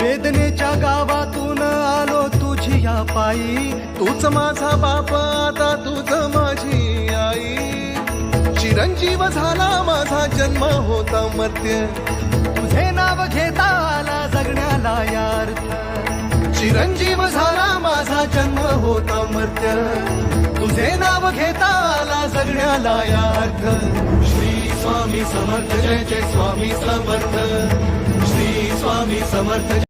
वेदनेच्या गावातून आलो तुझी या पायी, तूच माझा बाप आता तूच माझी आई. चिरंजीव झाला माझा जन्म होता मर्त्य, तुझे नाव घेता आला जगण्याला यार्थ. चिरंजीव झाला माझा जन्म होता मर्त्य, तुझे नाव घेता आला जगण्याला यार्थ. श्री स्वामी समर्थ जय जय स्वामी समर्थ. श्री स्वामी समर्थ